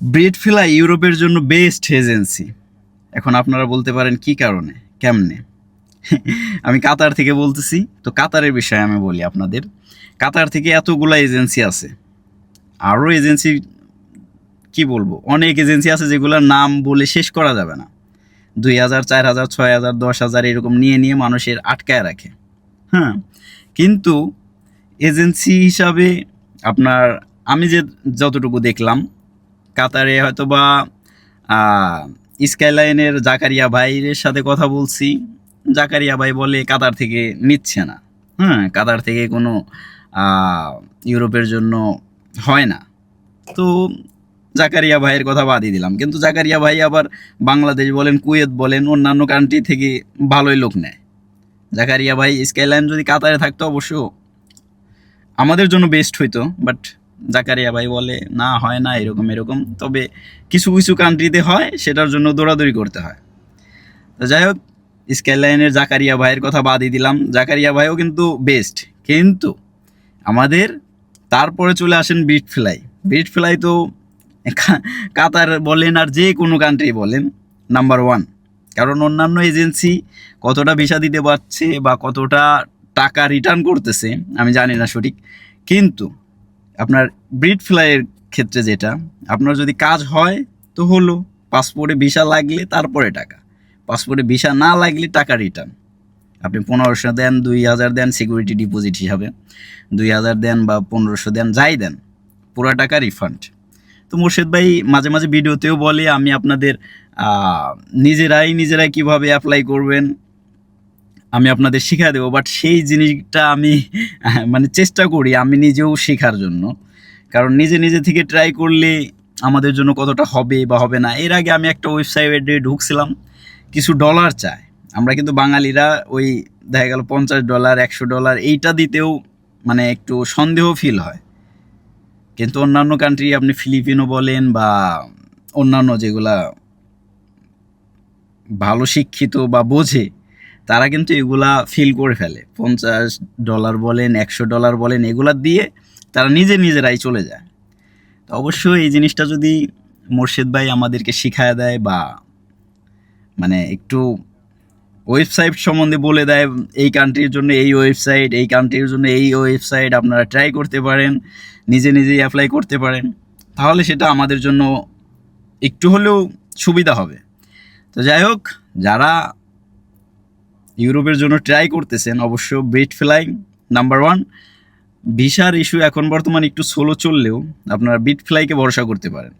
Breed fly ইউরোপের জন্য best agency. এখন আপনারা বলতে পারেন কি কারণে, কেমনে? আমি কাতার থেকে বলতেছি, তো কাতারের বিষয়ে আমি বলি আপনাদের। কাতার থেকে এতগুলা এজেন্সি আছে, আরও এজেন্সি কি বলবো, অনেক এজেন্সি আছে যেগুলোর নাম বলে শেষ করা যাবে না। 2,000, 4,000, 6,000, 10,000 এরকম নিয়ে নিয়ে মানুষের আটকায় রাখে। হ্যাঁ, কিন্তু এজেন্সি হিসাবে আপনার আমি যতটুকু দেখলাম, কাতারে হয়তো বা স্কাইলাইনের জাকারিয়া ভাইয়ের সাথে কথা বলছি। জাকারিয়া ভাই বলে কাতার থেকে নিচ্ছে না। হ্যাঁ, কাতার থেকে কোনো ইউরোপের জন্য হয় না। তো জাকারিয়া ভাইয়ের কথা বাদই দিলাম, কিন্তু জাকারিয়া ভাই আবার বাংলাদেশ বলেন, কুয়েত বলেন, অন্যান্য কান্ট্রি থেকে ভালোই লোক নেয়। জাকারিয়া ভাই স্কাইলাইন যদি কাতারে থাকতো অবশ্য আমাদের জন্য বেস্ট হইতো, বাট জাকারিয়া ভাই বলে না, হয় না, এরকম এরকম। তবে কিছু কিছু কান্ট্রিতে হয়, সেটার জন্য দৌড়াদৌড়ি করতে হয়। তো যাই হোক, স্কাইলাইনের জাকারিয়া ভাইয়ের কথা বাদই দিলাম। জাকারিয়া ভাইও কিন্তু বেস্ট, কিন্তু আমাদের তারপরে চলে আসেন ব্রিড ফ্লাই। ব্রিড ফ্লাই তো কাতার বলেন আর যে কোনো কান্ট্রি বলেন, নাম্বার ওয়ান। কারণ অন্যান্য এজেন্সি কতটা ভিসা দিতে পারছে বা কতটা টাকা রিটার্ন করতেছে আমি জানি না সঠিক, কিন্তু আপনার ব্রিড ফ্লাইয়ের ক্ষেত্রে যেটা, আপনার যদি কাজ হয় তো হলো, পাসপোর্টে ভিসা লাগলে তারপরে টাকা, পাসপোর্টে ভিসা না লাগলে টাকা রিটার্ন। আপনি 1500 দেন, 2,000 দেন সিকিউরিটি ডিপোজিট হিসাবে, 2,000 দেন বা 1500 দেন, যাই দেন, পুরো টাকা রিফান্ড। তো মোর্শেদ ভাই মাঝে মাঝে ভিডিওতেও বলে আমি আপনাদের নিজেরাই কিভাবে অ্যাপ্লাই করবেন আমি আপনাদের শিখা দেবো, বাট সেই জিনিসটা আমি মানে চেষ্টা করি আমি নিজেও শেখার জন্য। কারণ নিজে নিজে থেকে ট্রাই করলে আমাদের জন্য কতটা হবে বা হবে না। এর আগে আমি একটা ওয়েবসাইটে ঢুকছিলাম, কিছু ডলার চায়। আমরা কিন্তু বাঙালিরা ওই দেখা গেল $50, $100 এইটা দিতেও মানে একটু সন্দেহ ফিল হয়। কিন্তু অন্যান্য কান্ট্রি, আপনি ফিলিপিনো বলেন বা অন্যান্য যেগুলা ভালো শিক্ষিত বা বোঝে, তারা কিন্তু এগুলা ফিল করে ফেলে। $50 বলেন, $100 বলেন, এগুলা দিয়ে তারা নিজেরাই চলে যায়। তো অবশ্যই এই জিনিসটা যদি মোর্শেদ ভাই আমাদেরকে শিখায় দেয় বা মানে একটু ওয়েবসাইট সম্বন্ধে বলে দেয়, এই কান্ট্রির জন্য এই ওয়েবসাইট, এই কান্ট্রির জন্য এই ওয়েবসাইট, আপনারা ট্রাই করতে পারেন, নিজেই অ্যাপ্লাই করতে পারেন, তাহলে সেটা আমাদের জন্য একটু হলেও সুবিধা হবে। তো যাই হোক, যারা ইউরোপের জন্য ট্রাই করতেছেন অবশ্য ব্রিড ফ্লাই নাম্বার ওয়ান। ভিসার ইস্যু এখন বর্তমানে একটু স্লো চললেও আপনারা ব্রিড ফ্লাইকে ভরসা করতে পারেন।